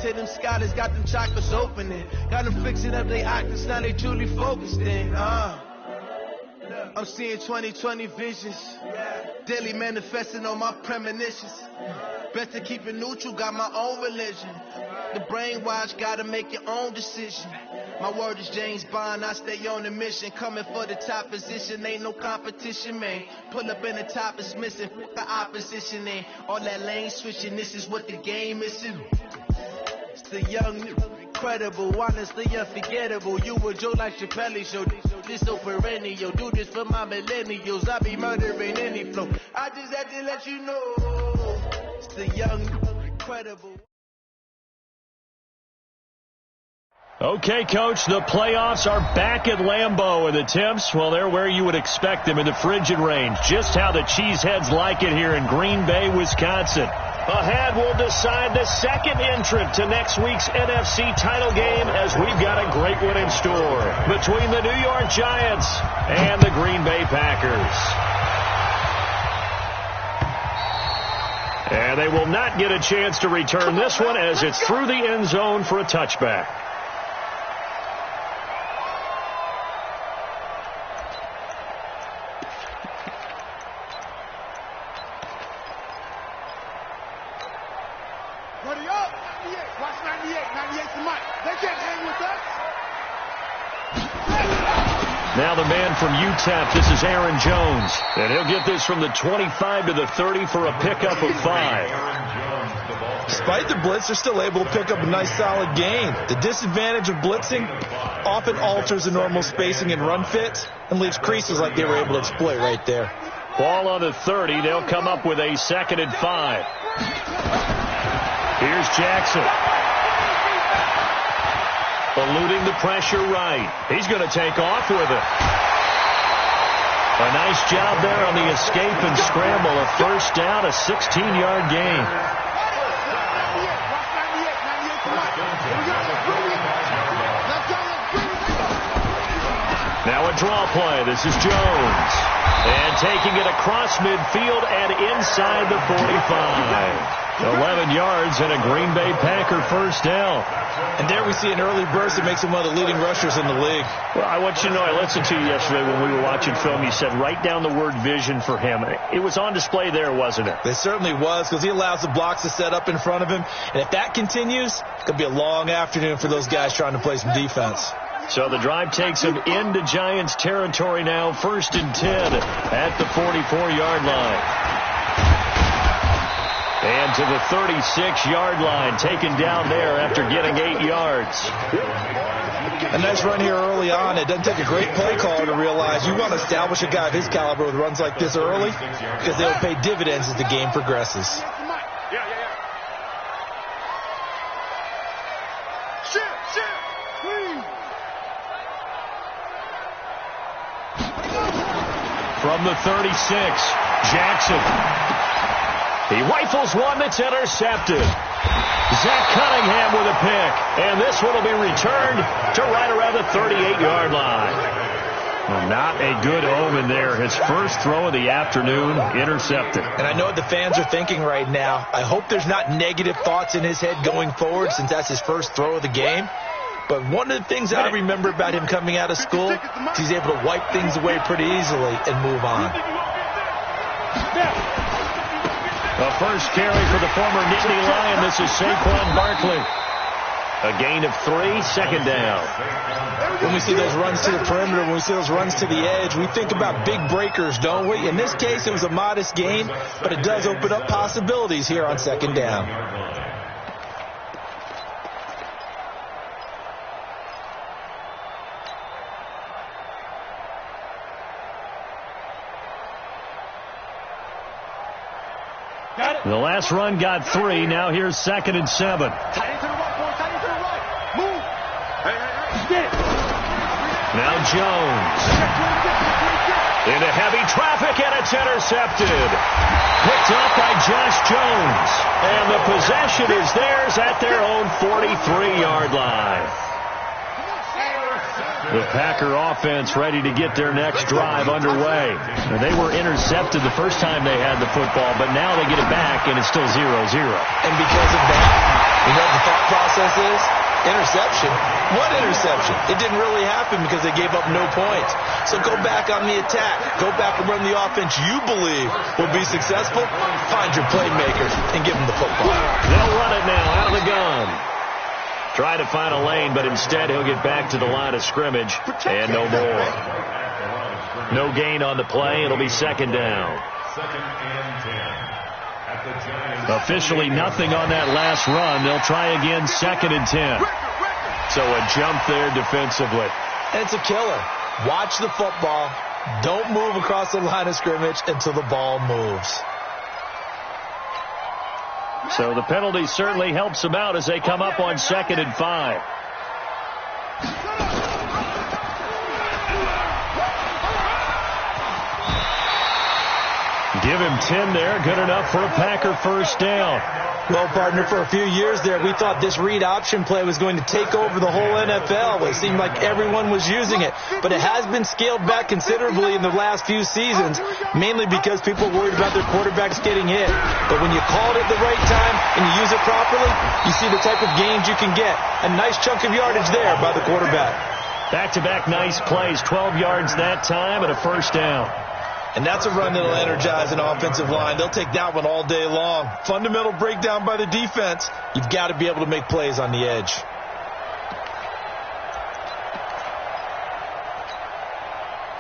Say them scholars got them chakras opening. Got them fixing up they octaves, now they truly focused in. I'm seeing 2020 visions. Daily manifesting on my premonitions. Best to keep it neutral, got my own religion. The brainwash, gotta make your own decision. My word is James Bond, I stay on the mission. Coming for the top position, ain't no competition, man. Pull up in the top is missing, fuck the opposition, ain't all that lane switching, this is what the game is. It's the young, incredible, honestly unforgettable. You were Joe like Chappelle show. This so perennial, do this for my millennials. I be murdering any flow. I just had to let you know. It's the young, incredible. Okay, Coach, the playoffs are back at Lambeau, and the temps, well, they're where you would expect them in the frigid range. Just how the Cheeseheads like it here in Green Bay, Wisconsin. Ahead, we'll decide the second entrant to next week's NFC title game as we've got a great one in store between the New York Giants and the Green Bay Packers. And they will not get a chance to return this one as it's through the end zone for a touchback. Now the man from UTEP, this is Aaron Jones. And he'll get this from the 25 to the 30 for a pickup of 5. Despite the blitz, they're still able to pick up a nice solid gain. The disadvantage of blitzing often alters the normal spacing and run fits and leaves creases like they were able to exploit right there. Ball on the 30. They'll come up with a 2nd and 5. Here's Jackson. Eluding the pressure right. He's going to take off with it. A nice job there on the escape and scramble. A first down, a 16-yard gain. Now a draw play. This is Jones. And taking it across midfield and inside the 45. 11 yards and a Green Bay Packer first down. And there we see an early burst that makes him one of the leading rushers in the league. Well, I want you to know, I listened to you yesterday when we were watching film. You said write down the word vision for him. It was on display there, wasn't it? It certainly was, because he allows the blocks to set up in front of him. And if that continues, it's going to be a long afternoon for those guys trying to play some defense. So the drive takes him into Giants territory now, 1st and 10 at the 44-yard line. And to the 36-yard line, taken down there after getting 8 yards. A nice run here early on. It doesn't take a great play caller to realize you want to establish a guy of his caliber with runs like this early because they'll pay dividends as the game progresses. From the 36, Jackson. He rifles one that's intercepted. Zach Cunningham with a pick. And this one will be returned to right around the 38-yard line. Well, not a good omen there. His first throw of the afternoon intercepted. And I know what the fans are thinking right now. I hope there's not negative thoughts in his head going forward since that's his first throw of the game. But one of the things I remember about him coming out of school is he's able to wipe things away pretty easily and move on. The first carry for the former Nittany Lion. This is Saquon Barkley. A gain of 3, 2nd down. When we see those runs to the perimeter, when we see those runs to the edge, we think about big breakers, don't we? In this case, it was a modest gain, but it does open up possibilities here on 2nd down. The last run got 3. Now here's 2nd and 7. Now Jones. Into heavy traffic, and it's intercepted. Picked up by Josh Jones. And the possession is theirs at their own 43-yard line. The Packer offense ready to get their next drive underway. They were intercepted the first time they had the football, but now they get it back, and it's still 0-0. And because of that, You know what the thought process is? Interception. What interception? It didn't really happen because they gave up no points. So go back on the attack. Go back and run the offense you believe will be successful. Find your playmakers and give them the football. They'll run it now out of the gun. Try to find a lane, but instead he'll get back to the line of scrimmage and no more. No gain on the play. It'll be second down. Second and 10. Officially nothing on that last run. They'll try again, second and 10. So a jump there defensively. And it's a killer. Watch the football. Don't move across the line of scrimmage until the ball moves. So the penalty certainly helps them out as they come up on second and 5. Give him 10 there. Good enough for a Packer first down. Well, partner, for a few years there, we thought this read option play was going to take over the whole NFL. It seemed like everyone was using it. But it has been scaled back considerably in the last few seasons, mainly because people are worried about their quarterbacks getting hit. But when you call it at the right time and you use it properly, you see the type of gains you can get. A nice chunk of yardage there by the quarterback. Back-to-back nice plays, 12 yards that time and a first down. And that's a run that'll energize an offensive line. They'll take that one all day long. Fundamental breakdown by the defense. You've got to be able to make plays on the edge.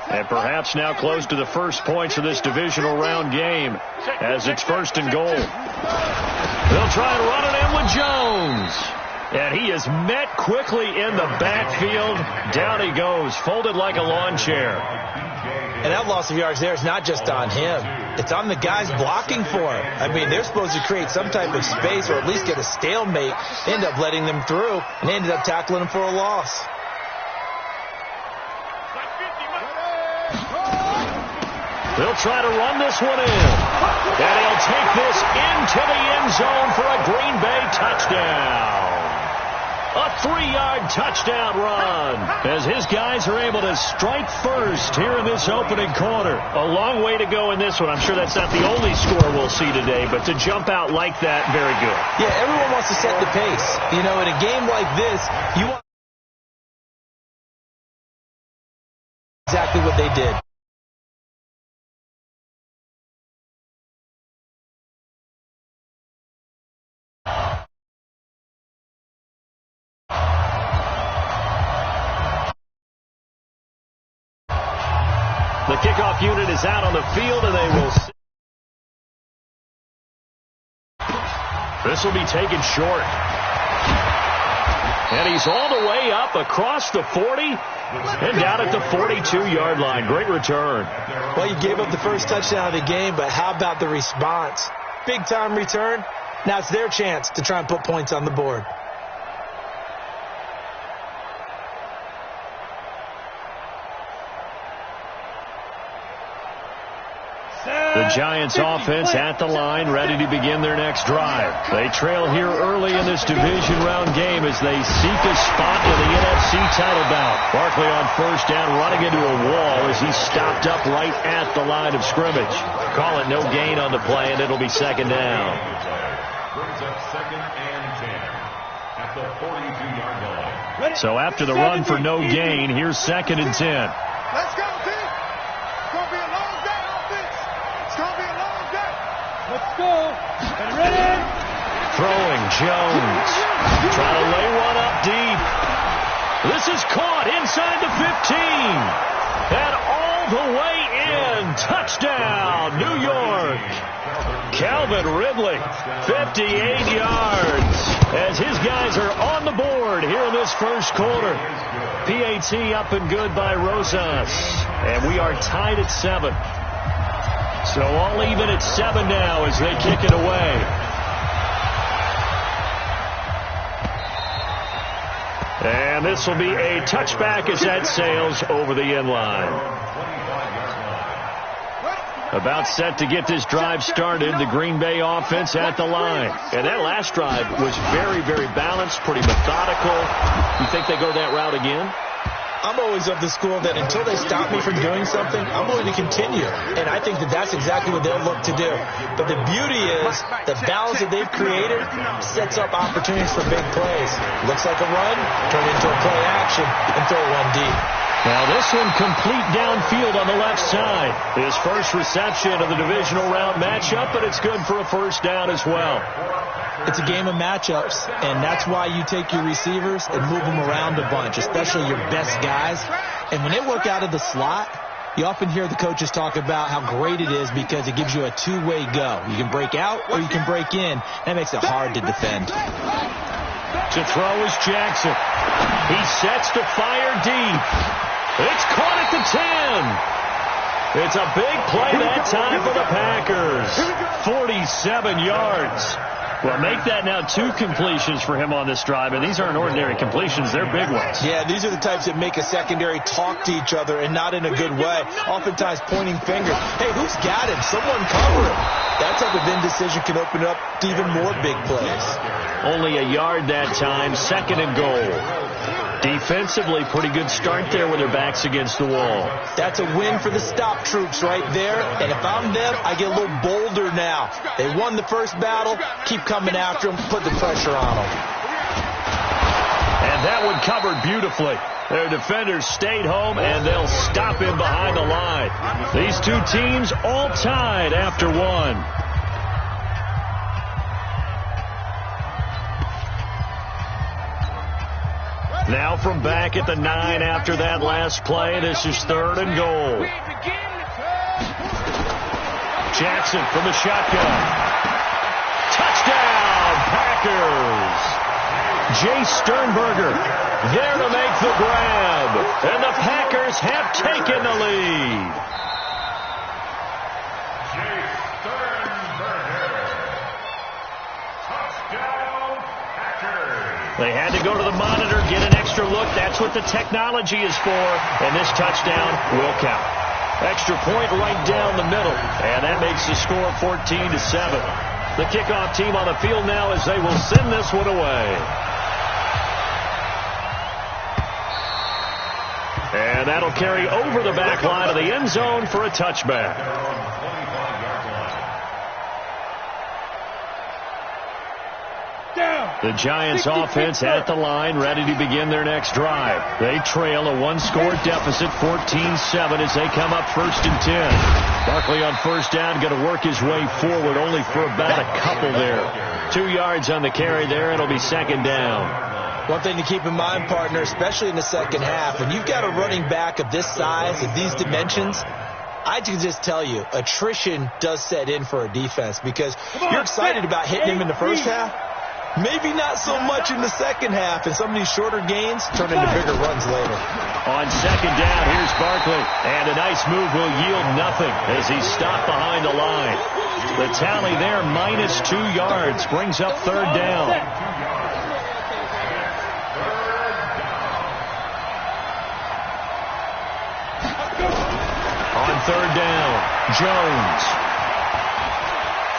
And perhaps now close to the first points of this divisional round game as it's first and goal. They'll try and run it in with Jones. And he is met quickly in the backfield. Down he goes, folded like a lawn chair. And that loss of yards there is not just on him. It's on the guys blocking for him. I mean, they're supposed to create some type of space or at least get a stalemate. They end up letting them through, and they ended up tackling him for a loss. They'll try to run this one in. And he'll take this into the end zone for a Green Bay touchdown. A 3-yard touchdown run as his guys are able to strike first here in this opening quarter. A long way to go in this one. I'm sure that's not the only score we'll see today, but to jump out like that, very good. Yeah, everyone wants to set the pace. You know, in a game like this, you want exactly what they did. The kickoff unit is out on the field, and they will. This will be taken short. And he's all the way up across the 40 and down at the 42-yard line. Great return. Well, you gave up the first touchdown of the game, but how about the response? Big-time return. Now it's their chance to try and put points on the board. The Giants offense at the line, ready to begin their next drive. They trail here early in this division round game as they seek a spot in the NFC title bout. Barkley on first down, running into a wall as he stopped up right at the line of scrimmage. Call it no gain on the play, and it'll be second down. Brings up second and 10 at the 42-yard line. So after the run for no gain, here's second and 10. Let's go, team. It's going to be a long day, offense. It's going to be a long day. Let's go. And ready. Throwing Jones. Trying to lay one up deep. This is caught inside the 15. And all the way in. Touchdown, New York. Calvin Ridley, 58 yards. As his guys are on the board here in this first quarter. PAT up and good by Rosas. And we are tied at 7. So all even at 7 now as they kick it away. And this will be a touchback as that sails over the end line. About set to get this drive started, the Green Bay offense at the line. And that last drive was very, very balanced, pretty methodical. You think they go that route again? I'm always of the school that until they stop me from doing something, I'm willing to continue. And I think that that's exactly what they'll look to do. But the beauty is the balance that they've created sets up opportunities for big plays. Looks like a run, turn into a play action, and throw one deep. Now this one complete downfield on the left side. His first reception of the divisional round matchup, but it's good for a first down as well. It's a game of matchups, and that's why you take your receivers and move them around a bunch, especially your best guys. And when they work out of the slot, you often hear the coaches talk about how great it is because it gives you a two-way go. You can break out or you can break in. That makes it hard to defend. To throw is Jackson. He sets to fire deep. It's caught at the 10. It's a big play that time for the Packers. 47 yards. Well, make that now 2 completions for him on this drive, and these aren't ordinary completions. They're big ones. Yeah, these are the types that make a secondary talk to each other, and not in a good way. Oftentimes pointing fingers. Hey, who's got him? Someone cover him. That type of indecision can open up to even more big plays. Only a yard that time, 2nd and goal. Defensively, pretty good start there with their backs against the wall. That's a win for the stop troops right there. And if I'm them, I get a little bolder now. They won the first battle. Keep coming after them. Put the pressure on them. And that one covered beautifully. Their defenders stayed home, and they'll stop him behind the line. These two teams all tied after one. Now from back at the 9 after that last play. This is 3rd and goal. Jackson from the shotgun. Touchdown, Packers. Jay Sternberger there to make the grab. And the Packers have taken the lead. Jay Sternberger. Touchdown, Packers. They had to go to the monitor, get an extra look. That's what the technology is for. And this touchdown will count. Extra point right down the middle. And that makes the score 14-7. The kickoff team on the field now as they will send this one away. And that'll carry over the back line of the end zone for a touchback. The Giants offense at the line, ready to begin their next drive. They trail a 1-score deficit, 14-7 as they come up 1st and 10. Barkley on first down, going to work his way forward only for about a couple there. 2 yards on the carry there. It'll be 2nd down. One thing to keep in mind, partner, especially in the second half, when you've got a running back of this size, of these dimensions, I can just tell you, attrition does set in for a defense because you're excited about hitting him in the first half. Maybe not so much in the second half, and some of these shorter gains turn into bigger runs later. On 2nd down, here's Barkley, and a nice move will yield nothing as he's stopped behind the line. The tally there, -2 yards, brings up 3rd down. On 3rd down, Jones.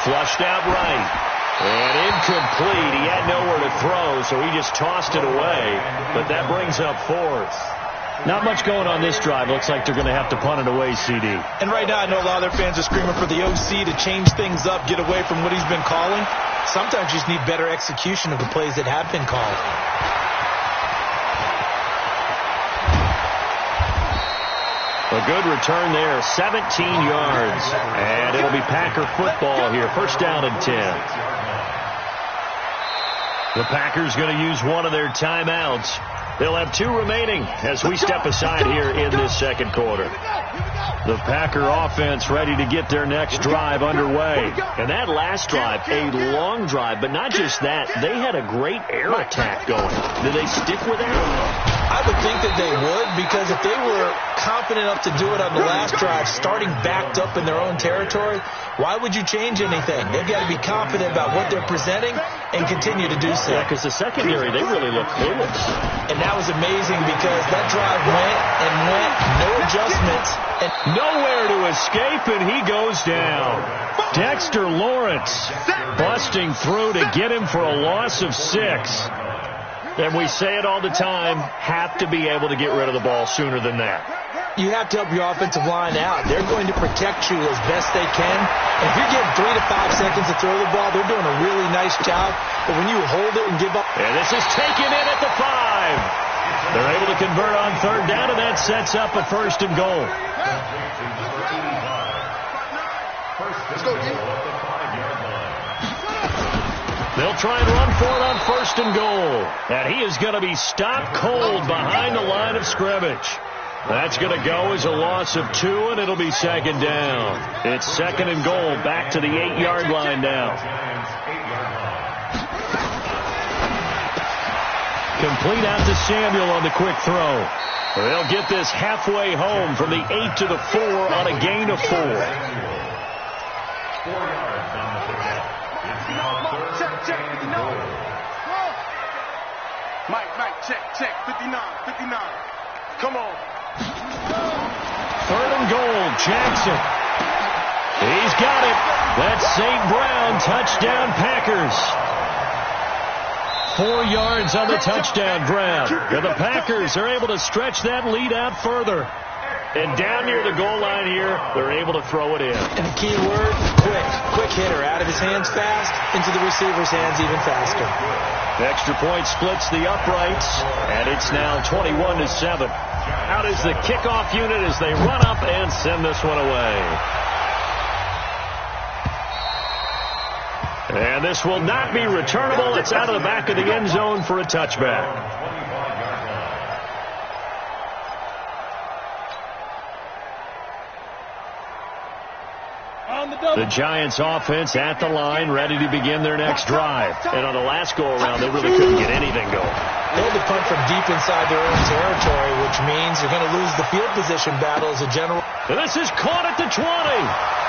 Flushed out right. And incomplete. He had nowhere to throw, so he just tossed it away. But that brings up 4th. Not much going on this drive. Looks like they're going to have to punt it away, CD. And right now I know a lot of their fans are screaming for the OC to change things up, get away from what he's been calling. Sometimes you just need better execution of the plays that have been called. A good return there, 17 yards. And it'll be Packer football here. 1st down and 10. The Packers going to use one of their timeouts. They'll have 2 remaining as we step aside here in this 2nd quarter. The Packer offense ready to get their next drive underway. And that last drive, a long drive, but not just that. They had a great air attack going. Did they stick with that? I would think that they would, because if they were confident enough to do it on the last drive, starting backed up in their own territory, why would you change anything? They've got to be confident about what they're presenting and continue to do so. Yeah, because the secondary, they really look clueless. And that was amazing because that drive went and went, no adjustments. And nowhere to escape, and he goes down. Dexter Lawrence busting through to get him for a loss of 6. And we say it all the time, have to be able to get rid of the ball sooner than that. You have to help your offensive line out. They're going to protect you as best they can. And if you're getting 3 to 5 seconds to throw the ball, they're doing a really nice job. But when you hold it and give up... And this is taken in at the 5. They're able to convert on third down, and that sets up a first and goal. Let's go, G. They'll try and run for it on first and goal. And he is going to be stopped cold behind the line of scrimmage. That's going to go as a loss of 2, and it'll be second down. It's second and goal, back to the 8-yard line now. Complete out to Samuel on the quick throw. They'll get this halfway home from the 8 to the 4 on a gain of 4. 4 yards on the pickup. It's now third and goal. Mike, check. 59. Come on. Third and goal, Jackson. He's got it. That's St. Brown, touchdown Packers. 4 yards on the touchdown grab. And the Packers are able to stretch that lead out further. And down near the goal line here, they're able to throw it in. And the key word, quick hitter. Out of his hands fast, into the receiver's hands even faster. The extra point splits the uprights, and it's now 21-7. Out is the kickoff unit as they run up and send this one away. And this will not be returnable. It's out of the back of the end zone for a touchback. The Giants offense at the line, ready to begin their next drive. And on the last go-around, they really couldn't get anything going. They had to punt from deep inside their own territory, which means they're going to lose the field position battle as a general. And this is caught at the 20.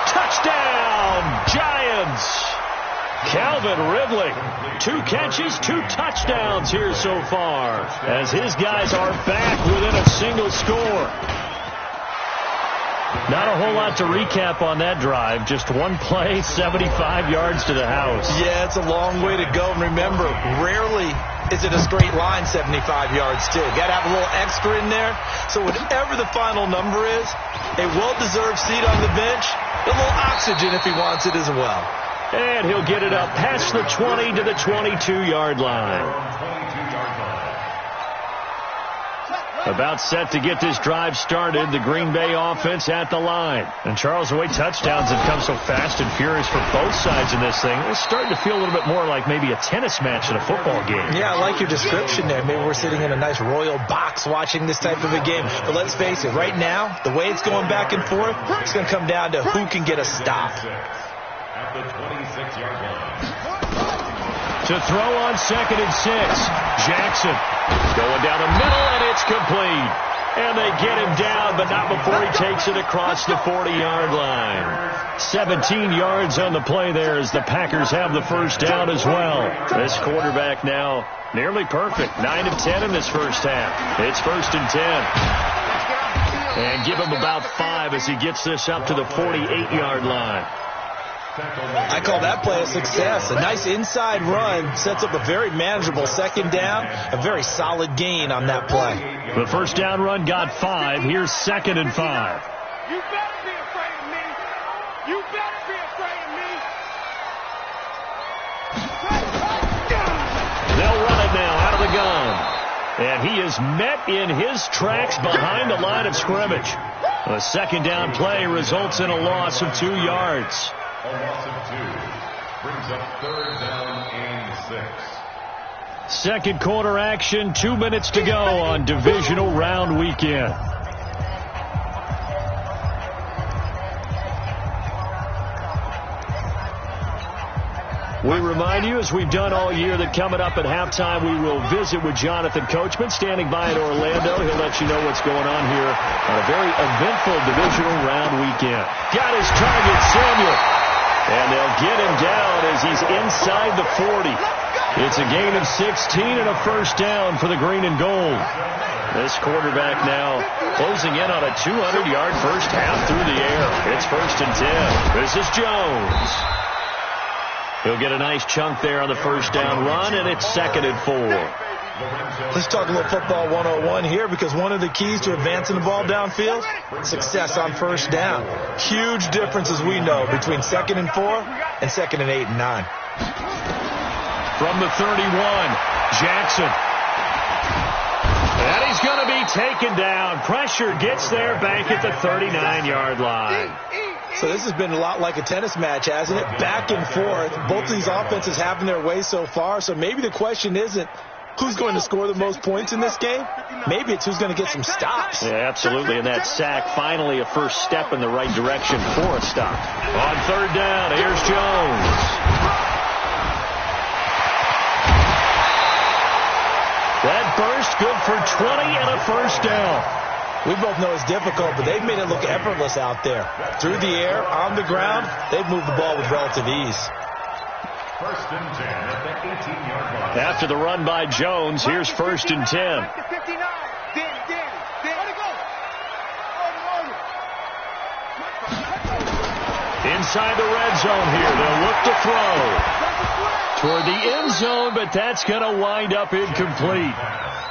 Touchdown, Giants. Calvin Ridley, 2 catches, 2 touchdowns here so far, as his guys are back within a single score. Not a whole lot to recap on that drive. Just one play, 75 yards to the house. Yeah, it's a long way to go. And remember, rarely is it a straight line 75 yards, too. Got to have a little extra in there. So whatever the final number is, a well-deserved seat on the bench, a little oxygen if he wants it as well. And he'll get it up past the 20 to the 22-yard line. About set to get this drive started, the Green Bay offense at the line. And Charles, the way touchdowns have come so fast and furious for both sides in this thing, it's starting to feel a little bit more like maybe a tennis match in a football game. Yeah, I like your description there. Maybe we're sitting in a nice royal box watching this type of a game. But let's face it, right now, the way it's going back and forth, it's going to come down to who can get a stop. At the 26-yard line. To throw on 2nd and 6. Jackson going down the middle, and it's complete. And they get him down, but not before he takes it across the 40-yard line. 17 yards on the play there as the Packers have the first down as well. This quarterback now nearly perfect. 9 of 10 in this first half. It's 1st and 10. And give him about 5 as he gets this up to the 48-yard line. I call that play a success. A nice inside run sets up a very manageable second down. A very solid gain on that play. The first down run got 5. Here's 2nd and 5. You better be afraid of me. You better be afraid of me. They'll run it now out of the gun. And he is met in his tracks behind the line of scrimmage. A second down play results in a loss of 2 yards. A loss of 2. Brings up 3rd down and 6. Second quarter action, 2 minutes to go on divisional round weekend. We remind you, as we've done all year, that coming up at halftime, we will visit with Jonathan Coachman, standing by in Orlando. He'll let you know what's going on here on a very eventful divisional round weekend. Got his target, Samuel. And they'll get him down as he's inside the 40. It's a gain of 16 and a first down for the green and gold. This quarterback now closing in on a 200-yard first half through the air. It's 1st and 10. This is Jones. He'll get a nice chunk there on the first down run, and it's 2nd and 4. Let's talk a little football 101 here, because one of the keys to advancing the ball downfield, success on first down. Huge difference, as we know, between 2nd and 4 and 2nd and 8 and 9. From the 31, Jackson. And he's going to be taken down. Pressure gets there back at the 39-yard line. So this has been a lot like a tennis match, hasn't it? Back and forth. Both of these offenses having their way so far. So maybe the question isn't who's going to score the most points in this game. Maybe it's who's going to get some stops. Yeah, absolutely. And that sack, finally a first step in the right direction for a stop. On 3rd down, here's Jones. That burst good for 20 and a first down. We both know it's difficult, but they've made it look effortless out there. Through the air, on the ground, they've moved the ball with relative ease. 1st and 10 at the 18-yard line. After the run by Jones, here's 1st and 10. Inside the red zone here, they'll look to throw toward the end zone, but that's going to wind up incomplete.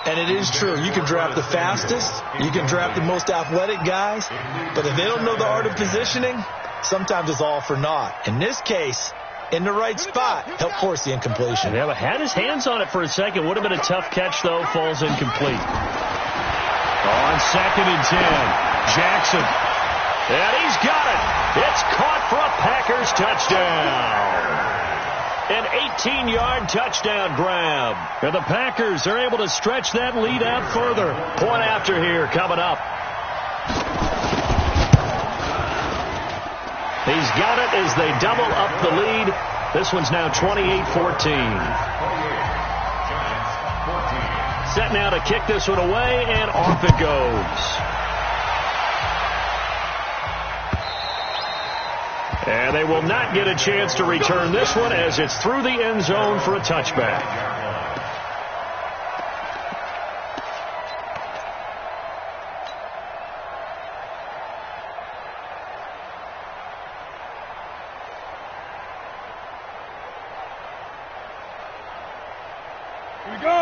And it is true. You can draft the fastest. You can draft the most athletic guys. But if they don't know the art of positioning, sometimes it's all for naught. In this case, in the right spot, help force the incompletion. Yeah, but had his hands on it for a second. Would have been a tough catch, though. Falls incomplete. On 2nd and 10, Jackson. And he's got it. It's caught for a Packers touchdown. An 18-yard touchdown grab. And the Packers are able to stretch that lead out further. Point after here coming up. He's got it as they double up the lead. This one's now 28-14. Set now to kick this one away, and off it goes. And they will not get a chance to return this one as it's through the end zone for a touchback.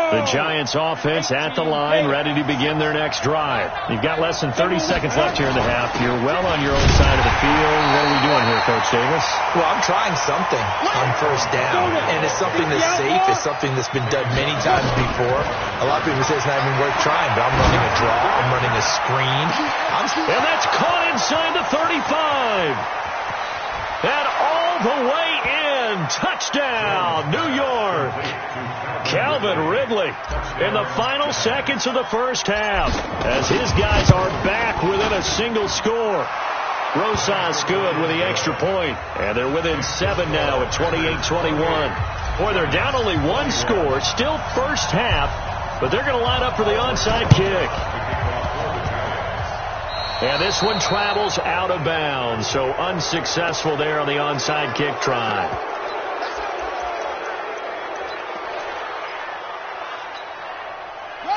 The Giants offense at the line, ready to begin their next drive. You've got less than 30 seconds left here in the half. You're well on your own side of the field. What are we doing here, Coach Davis? Well, I'm trying something on first down, and it's something that's safe. It's something that's been done many times before. A lot of people say it's not even worth trying, but I'm running a draw. I'm running a screen. And that's caught inside the 35. And all the way in. Touchdown, New York. Calvin Ridley in the final seconds of the first half as his guys are back within a single score. Rosas good with the extra point, and they're within 7 now at 28-21. Boy, they're down only 1 score, still first half, but they're going to line up for the onside kick. And this one travels out of bounds, so unsuccessful there on the onside kick try.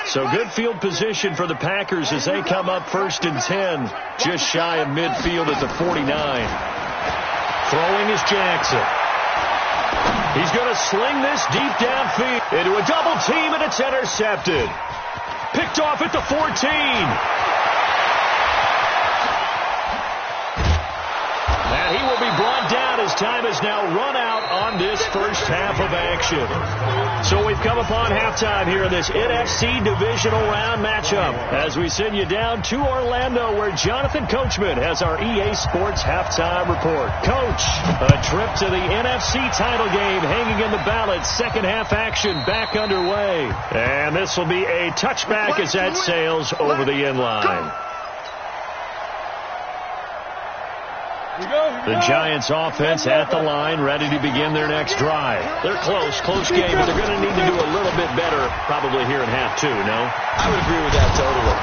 So good field position for the Packers as they come up 1st and 10, just shy of midfield at the 49. Throwing is Jackson. He's going to sling this deep downfield into a double team, and it's intercepted. Picked off at the 14. And he will be brought down as time has now run out on this first half of action. So we've come upon halftime here in this NFC Divisional Round matchup as we send you down to Orlando where Jonathan Coachman has our EA Sports Halftime Report. Coach, a trip to the NFC title game hanging in the balance. Second half action back underway. And this will be a touchback as that sails over the end line. The Giants offense at the line, ready to begin their next drive. They're close game, but they're going to need to do a little bit better probably here in half 2, no? I would agree with that totally.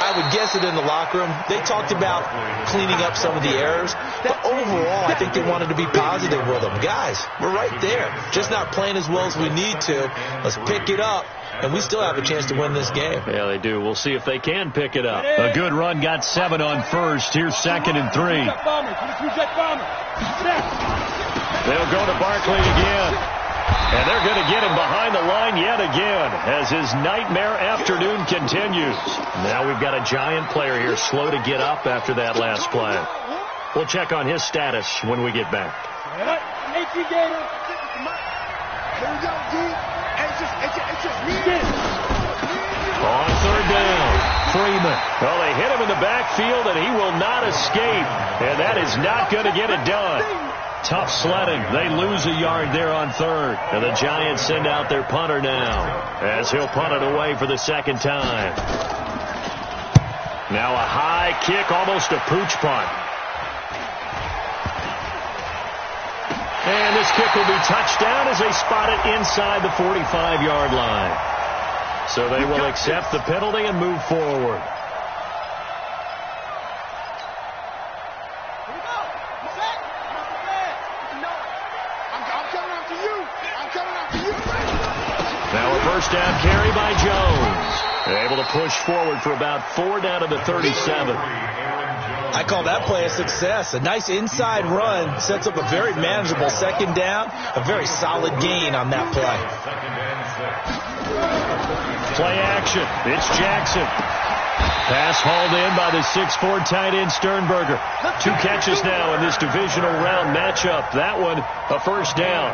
I would guess it in the locker room. They talked about cleaning up some of the errors, but overall, I think they wanted to be positive with them. Guys, we're right there, just not playing as well as we need to. Let's pick it up. And we still have a chance to win this game. Yeah, they do. We'll see if they can pick it up. A good run got 7 on first. Here's 2nd and 3. They'll go to Barkley again. And they're going to get him behind the line yet again as his nightmare afternoon continues. Now we've got a Giant player here slow to get up after that last play. We'll check on his status when we get back. On third down, Freeman. Well, they hit him in the backfield, and he will not escape. And that is not going to get it done. Tough sledding. They lose a yard there on third. And the Giants send out their punter now as he'll punt it away for the second time. Now a high kick, almost a pooch punt. And this kick will be touchdown as they spot it inside the 45-yard line. So they will accept the penalty and move forward. Now a first down carry by Jones. They're able to push forward for about 4 down to the 37. I call that play a success. A nice inside run sets up a very manageable second down. A very solid gain on that play. Play action. It's Jackson. Pass hauled in by the 6'4" tight end Sternberger. 2 catches now in this divisional round matchup. That one a first down.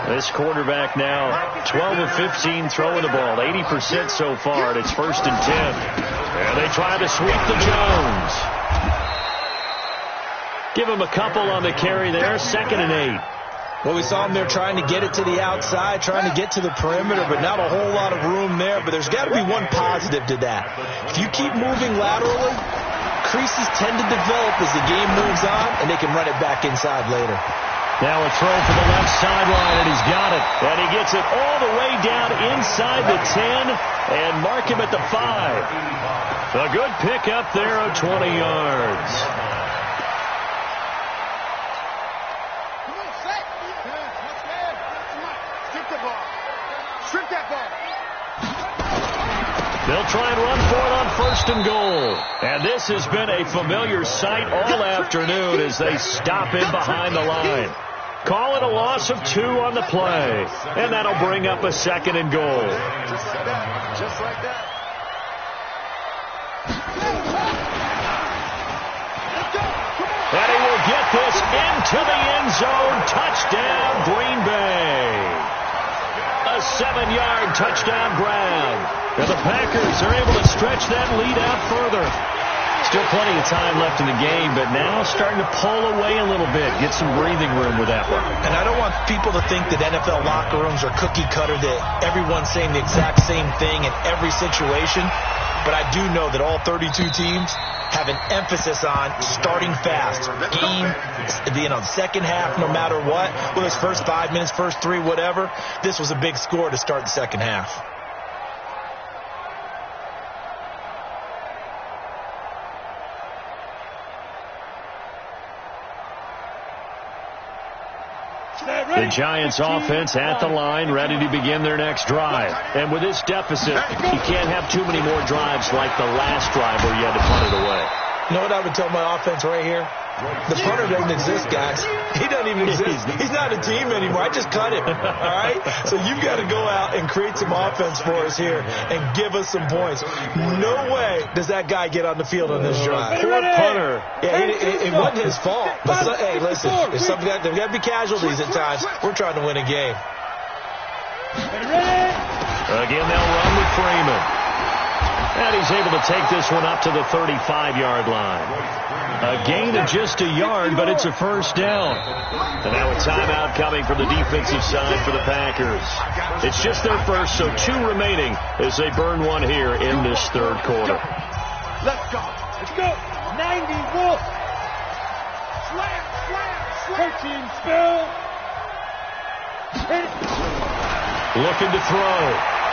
This quarterback now 12 of 15 throwing the ball. 80% so far, and it's 1st and 10. And they try to sweep the Jones. Give him a couple on the carry there. 2nd and 8. Well, we saw him there trying to get it to the outside, trying to get to the perimeter, but not a whole lot of room there. But there's got to be one positive to that. If you keep moving laterally, creases tend to develop as the game moves on, and they can run it back inside later. Now a throw for the left sideline, and he's got it. And he gets it all the way down inside the 10 and mark him at the 5. A good pick up there of 20 yards. They'll try and run for it on 1st and goal. And this has been a familiar sight all afternoon as they stop in behind the line. Call it a loss of 2 on the play. And that'll bring up a 2nd and goal. Just like that. And he will get this into the end zone. Touchdown, Green Bay. A 7-yard touchdown grab. And the Packers are able to stretch that lead out further. Still plenty of time left in the game, but now starting to pull away a little bit. Get some breathing room with that one. And I don't want people to think that NFL locker rooms are cookie cutter, that everyone's saying the exact same thing in every situation. But I do know that all 32 teams have an emphasis on starting fast. Game, second half, no matter what. Whether it's first 5 minutes, first 3, whatever. This was a big score to start the second half. The Giants offense at the line, ready to begin their next drive. And with this deficit, you can't have too many more drives like the last drive where you had to punt it away. You know what I would tell my offense right here? The punter doesn't exist, guys. He doesn't even exist. He's not a team anymore. I just cut him. All right? So you've got to go out and create some offense for us here and give us some points. No way does that guy get on the field on this drive. Poor punter. Yeah, it wasn't his fault. But hey, listen, there's got to be casualties at times. We're trying to win a game. Again, they'll run with Freeman. And he's able to take this one up to the 35-yard line. A gain of just a yard, but it's a first down. And now a timeout coming from the defensive side for the Packers. It's just their first, so 2 remaining as they burn one here in this third quarter. Let's go. Let's go. 90 Wolf. Slam, slam, slam. 13 Spill. Looking to throw.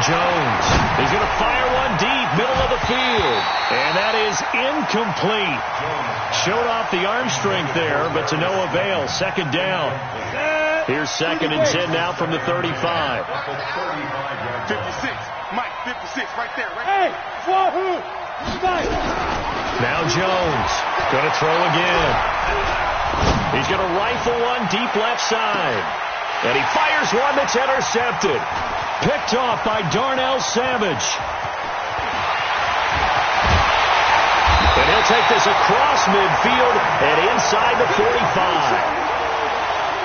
Jones. He's going to fire one deep, middle of the field. And that is incomplete. Showed off the arm strength there, but to no avail. Second down. Here's 2nd and 10 now from the 35. 56. Mike, 56 right there. Right. Hey, Wahoo! Now Jones. Going to throw again. He's going to rifle one deep left side. And he fires one that's intercepted. Picked off by Darnell Savage. And he'll take this across midfield and inside the 45.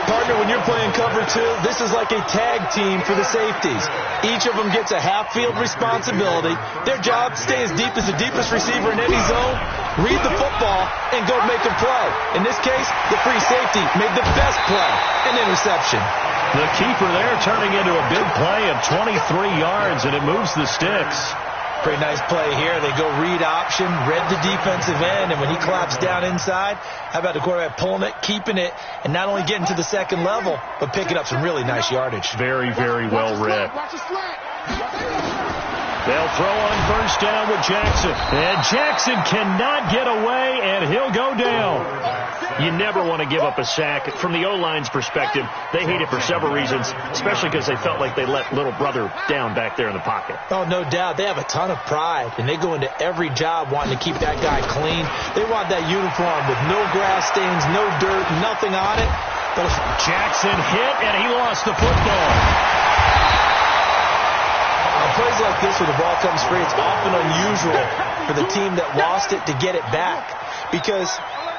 Partner, when you're playing cover two, this is like a tag team for the safeties. Each of them gets a half-field responsibility. Their job, stay as deep as the deepest receiver in any zone, read the football, and go make a play. In this case, the free safety made the best play, an interception. The keeper there turning into a big play of 23 yards, and it moves the sticks. Pretty nice play here. They go read option, read the defensive end, and when he claps down inside, how about the quarterback pulling it, keeping it, and not only getting to the second level, but picking up some really nice yardage. Very, very well read. They'll throw on first down with Jackson. And Jackson cannot get away, and he'll go down. You never want to give up a sack. From the O-line's perspective, they hate it for several reasons, especially because they felt like they let little brother down back there in the pocket. Oh, no doubt. They have a ton of pride, and they go into every job wanting to keep that guy clean. They want that uniform with no grass stains, no dirt, nothing on it. Jackson hit, and he lost the football. Plays like this where the ball comes free, it's often unusual for the team that lost it to get it back, because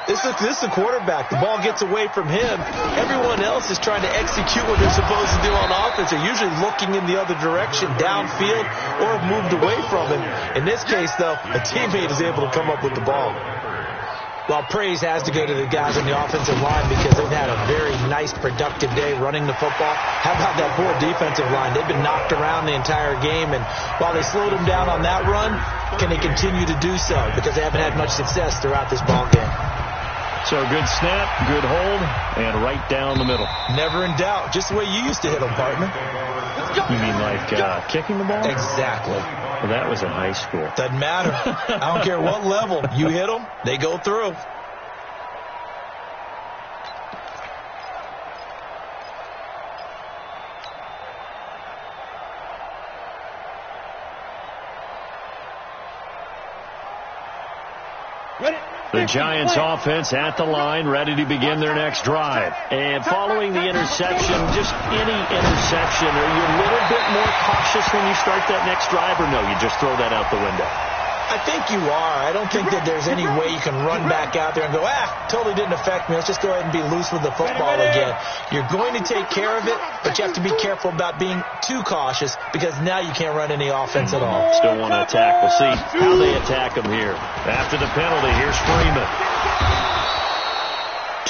this is the quarterback. The ball gets away from him. Everyone else is trying to execute what they're supposed to do on offense. They're usually looking in the other direction, downfield, or have moved away from him. In this case, though, a teammate is able to come up with the ball. Well, praise has to go to the guys on the offensive line because they've had a very nice, productive day running the football. How about that poor defensive line? They've been knocked around the entire game, and while they slowed them down on that run, can they continue to do so? Because they haven't had much success throughout this ball game. So good snap, good hold, and right down the middle. Never in doubt. Just the way you used to hit them, partner. You mean like kicking the ball? Exactly. Well, that was in high school. Doesn't matter. I don't care what level. You hit them, they go through. The Giants offense at the line, ready to begin their next drive. And following the interception, just any interception, are you a little bit more cautious when you start that next drive, or no, you just throw that out the window? I think you are. I don't think that there's any way you can run back out there and go, totally didn't affect me. Let's just go ahead and be loose with the football again. You're going to take care of it, but you have to be careful about being too cautious because now you can't run any offense at all. Still want to attack. We'll see how they attack them here. After the penalty, here's Freeman.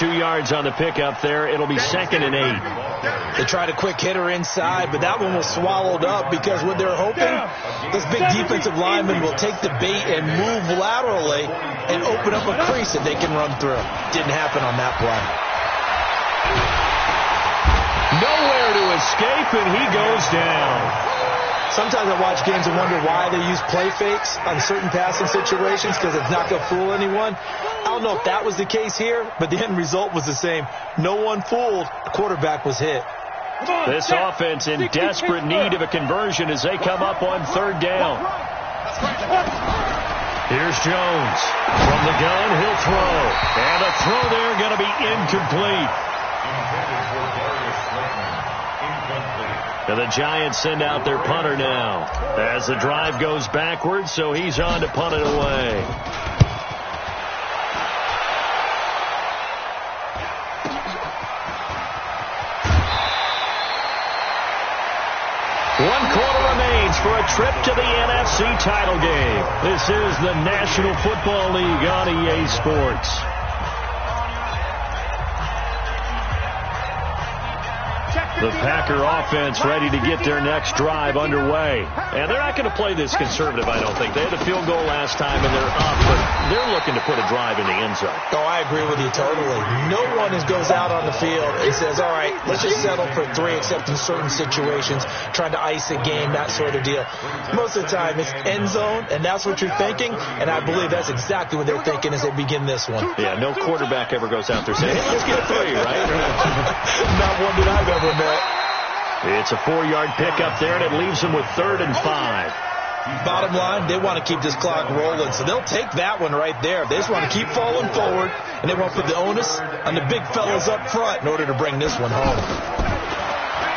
2 yards on the pickup there. It'll be 2nd and 8. They tried a quick hitter inside, but that one was swallowed up because what they're hoping, this big defensive lineman will take the bait and move laterally and open up a crease that they can run through. Didn't happen on that play. Nowhere to escape, and he goes down. Sometimes I watch games and wonder why they use play fakes on certain passing situations because it's not going to fool anyone. I don't know if that was the case here, but the end result was the same. No one fooled. The quarterback was hit. This offense in desperate need of a conversion as they come up on 3rd down. Here's Jones. From the gun, he'll throw. And the throw there going to be incomplete. And the Giants send out their punter now as the drive goes backwards, so he's on to punt it away. One quarter remains for a trip to the NFC title game. This is the National Football League on EA Sports. The Packer offense ready to get their next drive underway. And they're not going to play this conservative, I don't think. They had a field goal last time, and they're up, but they're looking to put a drive in the end zone. Oh, I agree with you totally. No one goes out on the field and says, all right, let's just settle for 3, except in certain situations, trying to ice a game, that sort of deal. Most of the time, it's end zone, and that's what you're thinking, and I believe that's exactly what they're thinking as they begin this one. Yeah, no quarterback ever goes out there saying, hey, let's get 3, right? Not one that I've ever met. It's a 4-yard pickup there, and it leaves them with 3rd and 5. Bottom line, they want to keep this clock rolling, so they'll take that one right there. They just want to keep falling forward, and they want to put the onus on the big fellas up front in order to bring this one home.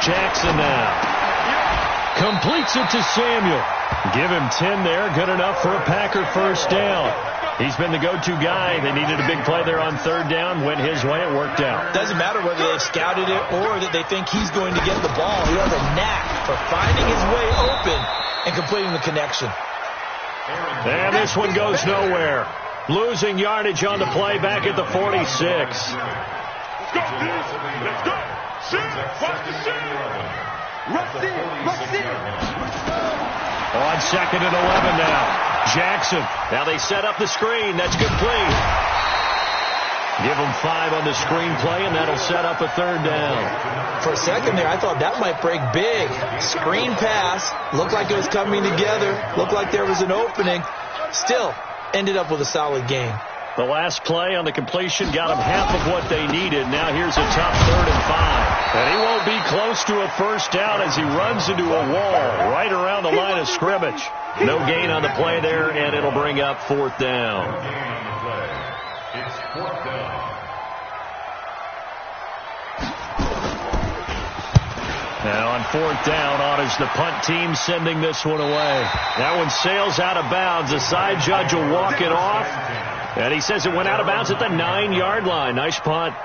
Jackson now. Completes it to Samuel. Give him 10 there. Good enough for a Packer first down. He's been the go-to guy. They needed a big play there on third down. Went his way. It worked out. Doesn't matter whether they've scouted it or that they think he's going to get the ball. He has a knack for finding his way open and completing the connection. And this one goes nowhere. Losing yardage on the play back at the 46. Let's go. Watch the shit. Rush in. On second and 11 now. Jackson. Now they set up the screen. That's complete. Give them 5 on the screenplay, and that'll set up a third down. For a second there, I thought that might break big. Screen pass. Looked like it was coming together. Looked like there was an opening. Still ended up with a solid gain. The last play on the completion got them half of what they needed. Now here's a tough 3rd and 5. And he won't be close to a first down as he runs into a wall right around the line of scrimmage. No gain on the play there, and it'll bring up 4th down. It's 4th down. Now on 4th down, on is the punt team sending this one away. That one sails out of bounds. The side judge will walk it off. And he says it went out of bounds at the 9-yard line. Nice punt.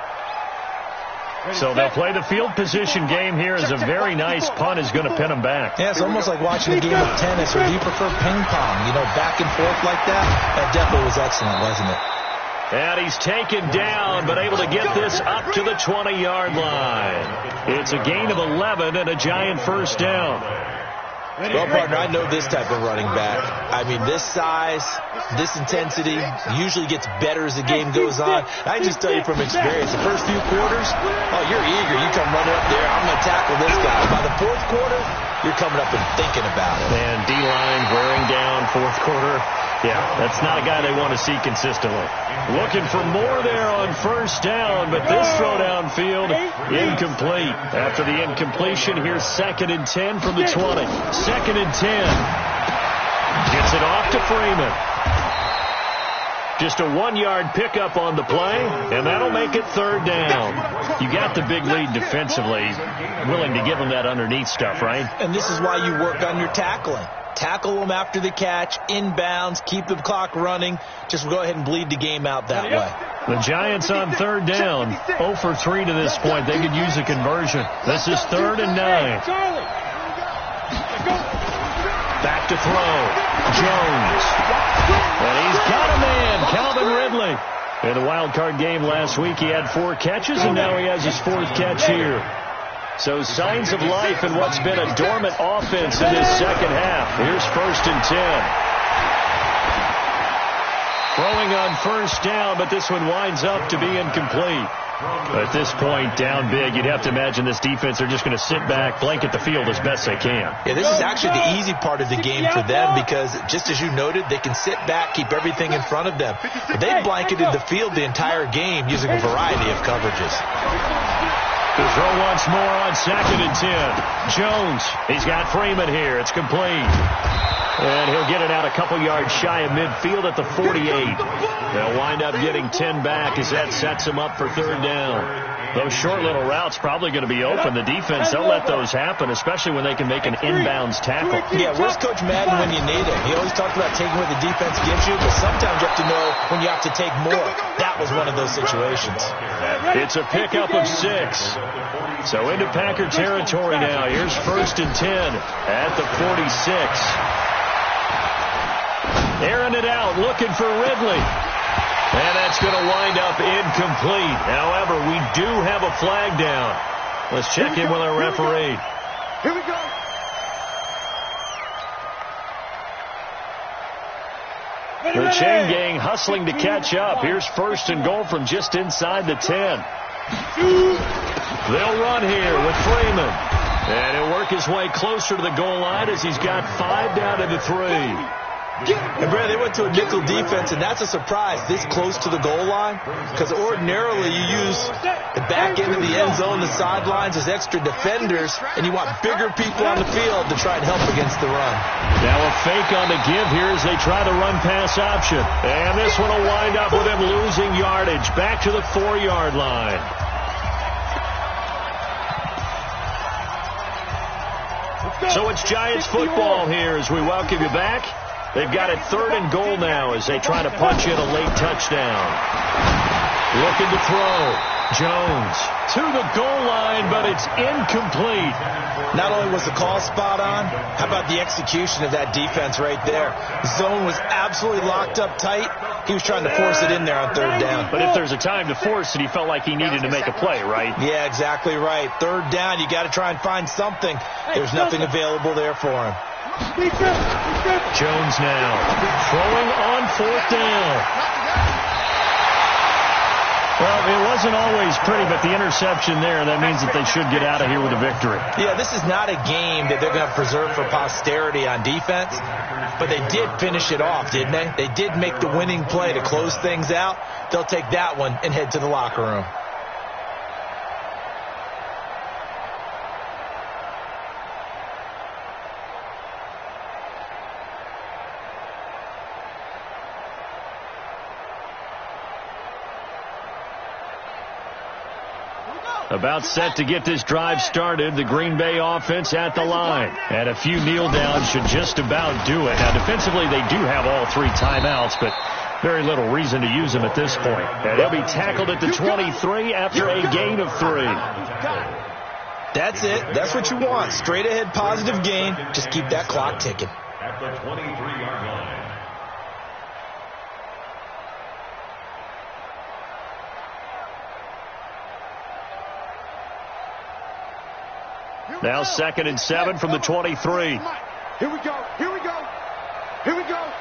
So they'll play the field position game here as a very nice punt is going to pin them back. Yeah, it's almost like watching a game of tennis, or do you prefer ping pong? You know, back and forth like that? That definitely was excellent, wasn't it? And he's taken down, but able to get this up to the 20-yard line. It's a gain of 11 and a Giant first down. Well, partner, I know this type of running back. I mean, this size, this intensity usually gets better as the game goes on. I just tell you from experience, the first few quarters, oh, you're eager. You come running up there, I'm going to tackle this guy. By the 4th quarter, you're coming up and thinking about it. And D-line wearing down 4th quarter. Yeah, that's not a guy they want to see consistently. Looking for more there on first down, but this throw downfield, incomplete. After the incompletion, here's 2nd and 10 from the 20. 2nd and 10. Gets it off to Freeman. Just a 1-yard pickup on the play, and that'll make it 3rd down. You got the big lead defensively. Willing to give them that underneath stuff, right? And this is why you work on your tackling. Tackle them after the catch, inbounds, keep the clock running. Just go ahead and bleed the game out that way. The Giants on 3rd down, 0 for 3 to this point. They could use a conversion. This is 3rd and 9. Back to throw. Jones. And he's got a man, Calvin Ridley. In the wild card game last week, he had 4 catches, and now he has his 4th catch here. So signs of life in what's been a dormant offense in this second half. Here's 1st and 10. Throwing on first down, but this one winds up to be incomplete. At this point, down big, you'd have to imagine this defense are just going to sit back, blanket the field as best they can. Yeah, this is actually the easy part of the game for them because, just as you noted, they can sit back, keep everything in front of them. But they blanketed the field the entire game using a variety of coverages. The throw once more on 2nd and 10. Jones, he's got Freeman here. It's complete. And he'll get it out a couple yards shy of midfield at the 48. They'll wind up getting 10 back as that sets them up for 3rd down. Those short little routes probably going to be open. The defense, they'll let those happen, especially when they can make an inbounds tackle. Yeah, where's Coach Madden when you need him? He always talks about taking what the defense gives you, but sometimes you have to know when you have to take more. That was one of those situations. It's a pickup of 6. So into Packer territory now. Here's 1st and 10 at the 46. Airing it out, looking for Ridley. And that's going to wind up incomplete. However, we do have a flag down. Let's check in with our referee. Here we go. The chain gang hustling to catch up. Here's 1st and goal from just inside the 10. They'll run here with Freeman. And he'll work his way closer to the goal line as he's got 5 down into 3. And, Brad, they went to a nickel defense, and that's a surprise this close to the goal line because ordinarily you use the back end of the end zone, the sidelines as extra defenders, and you want bigger people on the field to try and help against the run. Now a fake on the give here as they try the run-pass option. And this one will wind up with him losing yardage back to the 4-yard line. So it's Giants football here as we welcome you back. They've got it 3rd and goal now as they try to punch in a late touchdown. Looking to throw. Jones to the goal line, but it's incomplete. Not only was the call spot on, how about the execution of that defense right there? Zone was absolutely locked up tight. He was trying to force it in there on 3rd down. But if there's a time to force it, he felt like he needed to make a play, right? Yeah, exactly right. 3rd down, you got to try and find something. There's nothing available there for him. Jones now throwing on 4th down. Well, it wasn't always pretty, but the interception there, that means that they should get out of here with a victory. Yeah, this is not a game that they're going to preserve for posterity on defense, but they did finish it off, didn't they? They did make the winning play to close things out. They'll take that one and head to the locker room. About set to get this drive started, the Green Bay offense at the line. And a few kneel downs should just about do it. Now, defensively, they do have all 3 timeouts, but very little reason to use them at this point. And they'll be tackled at the 23 after a gain of 3. That's it. That's what you want. Straight ahead positive gain. Just keep that clock ticking. At the 23-yard line. Now 2nd and 7 from the 23. Here we go. Here we go. Here we go.